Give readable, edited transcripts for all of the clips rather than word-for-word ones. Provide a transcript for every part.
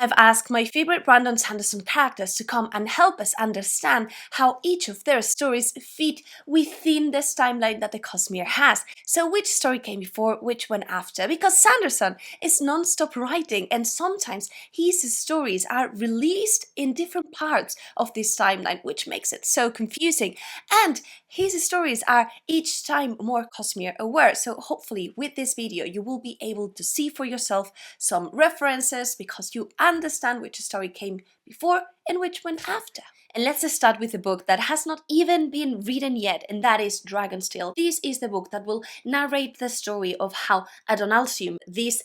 I've asked my favorite Brandon Sanderson characters to come and help us understand how each of their stories fit within this timeline that the Cosmere has. So which story came before, which one after? Because Sanderson is non-stop writing and sometimes his stories are released in different parts of this timeline, which makes it so confusing. And his stories are each time more Cosmere aware, so hopefully with this video you will be able to see for yourself some references because you understand which story came before and which went after. And let's just start with a book that has not even been written yet, and that is Dragonsteel. This is the book that will narrate the story of how Adonalsium, this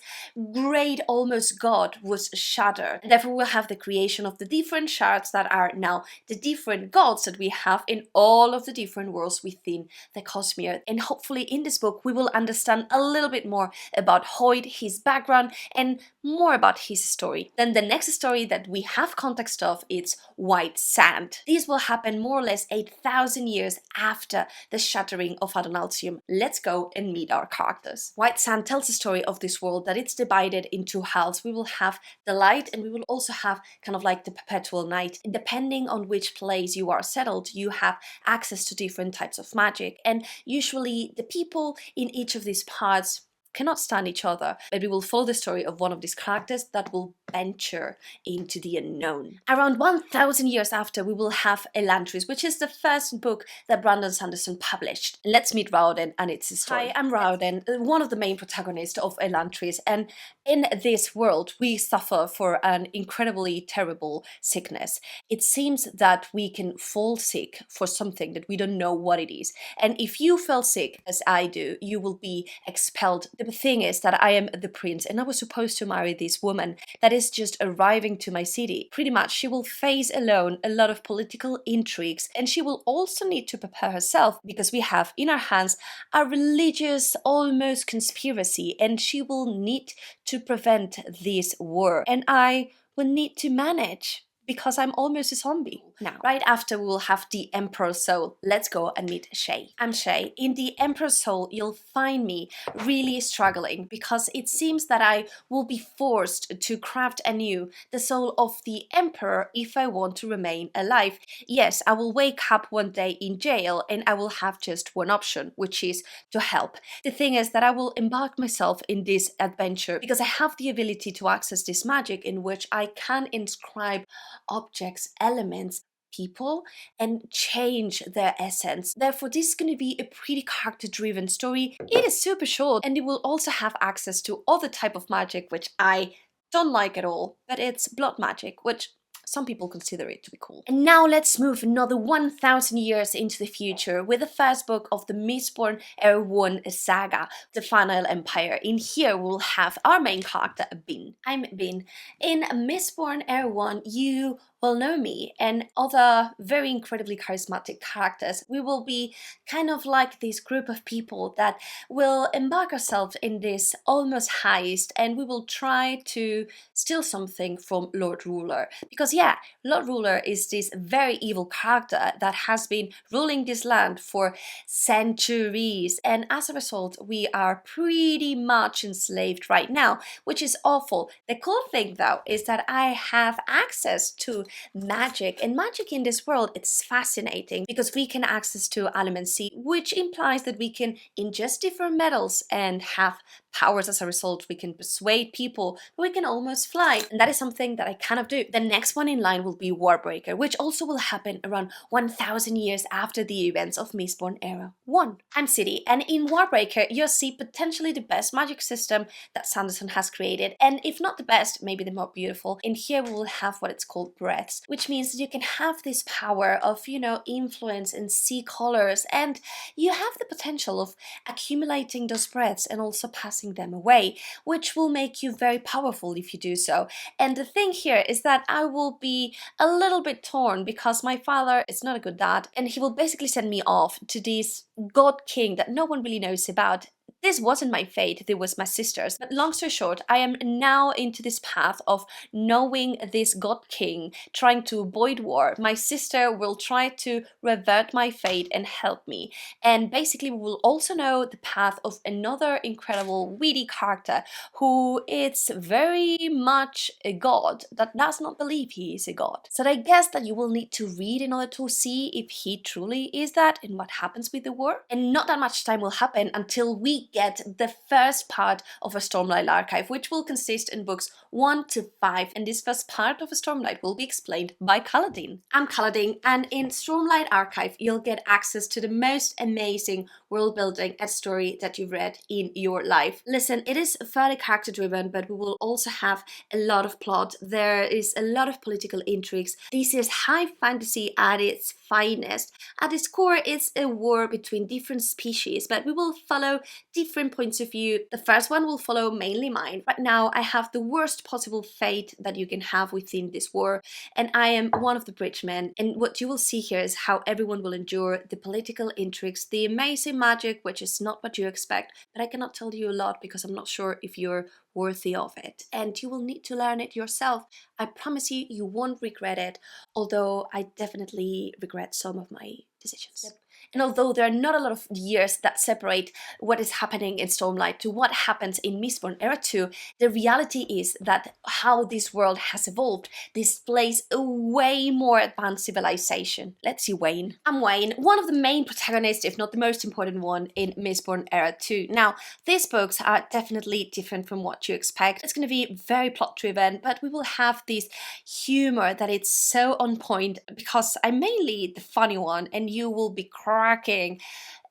great almost god, was shattered. And therefore we'll have the creation of the different shards that are now the different gods that we have in all of the different worlds within the Cosmere. And hopefully in this book we will understand a little bit more about Hoyt, his background, and more about his story. Then the next story that we have context of is White Sand. This will happen more or less 8,000 years after the shattering of Adonalsium. Let's go and meet our characters. White Sand tells the story of this world that it's divided into halves. We will have the light and we will also have kind of like the perpetual night. And depending on which place you are settled, you have access to different types of magic. And usually the people in each of these parts cannot stand each other, but we will follow the story of one of these characters that will venture into the unknown. Around 1,000 years after, we will have Elantris, which is the first book that Brandon Sanderson published. Let's meet Rauden and its story. Hi, I'm Rauden, one of the main protagonists of Elantris, and in this world we suffer for an incredibly terrible sickness. It seems that we can fall sick for something that we don't know what it is, and if you fell sick, as I do, you will be expelled. The thing is that I am the prince and I was supposed to marry this woman that is just arriving to my city. Pretty much she will face alone a lot of political intrigues, and she will also need to prepare herself because we have in our hands a religious almost conspiracy, and she will need to prevent this war, and I will need to manage because I'm almost a zombie. Now, right after we will have the Emperor's Soul. Let's go and meet Shay. I'm Shay. In the Emperor's Soul, you'll find me really struggling because it seems that I will be forced to craft anew the soul of the Emperor if I want to remain alive. Yes, I will wake up one day in jail and I will have just one option, which is to help. The thing is that I will embark myself in this adventure because I have the ability to access this magic in which I can inscribe objects, elements, people, and change their essence. Therefore, this is going to be a pretty character-driven story. It is super short, and it will also have access to other type of magic, which I don't like at all, but it's blood magic, which some people consider it to be cool. And now let's move another 1,000 years into the future with the first book of the Mistborn Era 1 saga, The Final Empire. In here we'll have our main character, Bin. I'm Bin. In Mistborn Era 1, you will know me and other very incredibly charismatic characters. We will be kind of like this group of people that will embark ourselves in this almost heist, and we will try to steal something from Lord Ruler. Because yeah, Lord Ruler is this very evil character that has been ruling this land for centuries, and as a result we are pretty much enslaved right now, which is awful. The cool thing though is that I have access to magic, and magic in this world, it's fascinating because we can access to element C, which implies that we can ingest different metals and have powers as a result. We can persuade people, but we can almost fly, and that is something that I cannot do. The next one in line will be Warbreaker, which also will happen around 1,000 years after the events of Mistborn Era 1. I'm City, and in Warbreaker you'll see potentially the best magic system that Sanderson has created, and if not the best, maybe the more beautiful. In here we will have what it's called breaths, which means that you can have this power of, you know, influence and see colors, and you have the potential of accumulating those breaths and also passing them away, which will make you very powerful if you do so. And the thing here is that I will be a little bit torn because my father is not a good dad, and he will basically send me off to this god king that no one really knows about. This wasn't my fate, it was my sister's. But long story short, I am now into this path of knowing this God King, trying to avoid war. My sister will try to revert my fate and help me. And basically we will also know the path of another incredible witty character who is very much a god that does not believe he is a god. So I guess that you will need to read in order to see if he truly is that and what happens with the war. And not that much time will happen until we get the first part of a Stormlight archive, which will consist in books 1 to 5, and this first part of a Stormlight will be explained by Kaladin. I'm Kaladin, and in Stormlight Archive you'll get access to the most amazing world building and story that you've read in your life. Listen, it is fairly character driven, but we will also have a lot of plot. There is a lot of political intrigues. This is high fantasy at its finest. At its core, it's a war between different species, but we will follow different points of view. The first one will follow mainly mine. Right now, I have the worst possible fate that you can have within this war, and I am one of the bridgemen. And what you will see here is how everyone will endure the political intrigues, the amazing magic, which is not what you expect, but I cannot tell you a lot because I'm not sure if you're worthy of it, and you will need to learn it yourself. I promise you, you won't regret it, although I definitely regret some of my decisions. Yep. And although there are not a lot of years that separate what is happening in Stormlight to what happens in Mistborn Era 2, the reality is that how this world has evolved displays a way more advanced civilization. Let's see Wayne. I'm Wayne, one of the main protagonists, if not the most important one, in Mistborn Era 2. Now, these books are definitely different from what you expect. It's going to be very plot driven, but we will have this humor that it's so on point because I'm mainly the funny one and you will be cracking.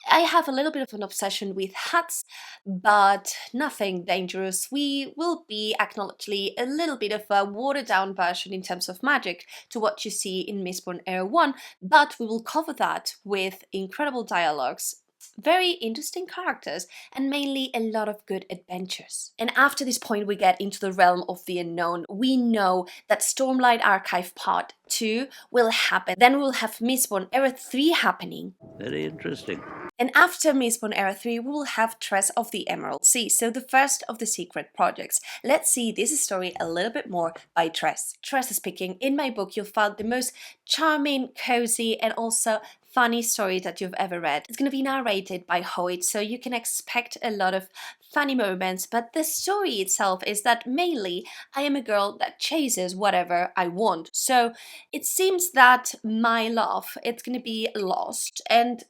I have a little bit of an obsession with hats, but nothing dangerous. We will be acknowledgedly a little bit of a watered down version in terms of magic to what you see in Mistborn Era 1, but we will cover that with incredible dialogues, very interesting characters, and mainly a lot of good adventures. And after this point we get into the realm of the unknown. We know that Stormlight Archive Part 2 will happen. Then we'll have Mistborn Era 3 happening. Very interesting. And after Mistborn Era 3, we will have Tress of the Emerald Sea, so the first of the secret projects. Let's see this story a little bit more by Tress. Tress is speaking. In my book, you'll find the most charming, cozy, and also funny story that you've ever read. It's going to be narrated by Hoyt, so you can expect a lot of funny moments, but the story itself is that mainly I am a girl that chases whatever I want. So it seems that my love, it's going to be lost, and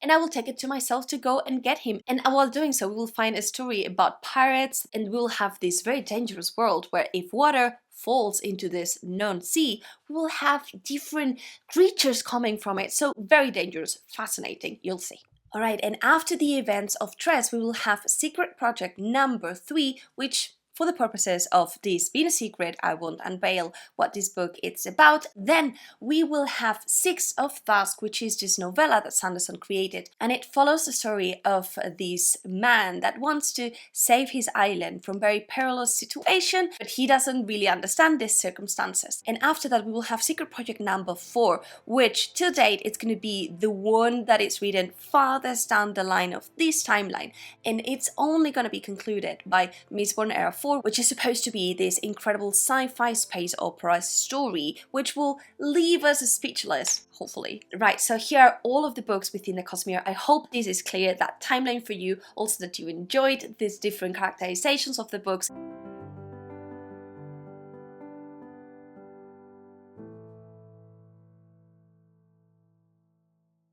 I will take it to myself to go and get him. And while doing so, we will find a story about pirates, and we'll have this very dangerous world where if water falls into this known sea, we will have different creatures coming from it. So very dangerous, fascinating, you'll see. Alright, and after the events of Tress, we will have secret project number 3, which for the purposes of this being a secret, I won't unveil what this book is about. Then we will have 6 of Dusk, which is this novella that Sanderson created, and it follows the story of this man that wants to save his island from very perilous situation, but he doesn't really understand these circumstances. And after that we will have secret project number 4, which till date it's going to be the one that is written farthest down the line of this timeline, and it's only going to be concluded by Mistborn Era 4, which is supposed to be this incredible sci-fi space opera story, which will leave us speechless, hopefully. Right, so here are all of the books within the Cosmere. I hope this is clear, that timeline for you, also that you enjoyed these different characterizations of the books.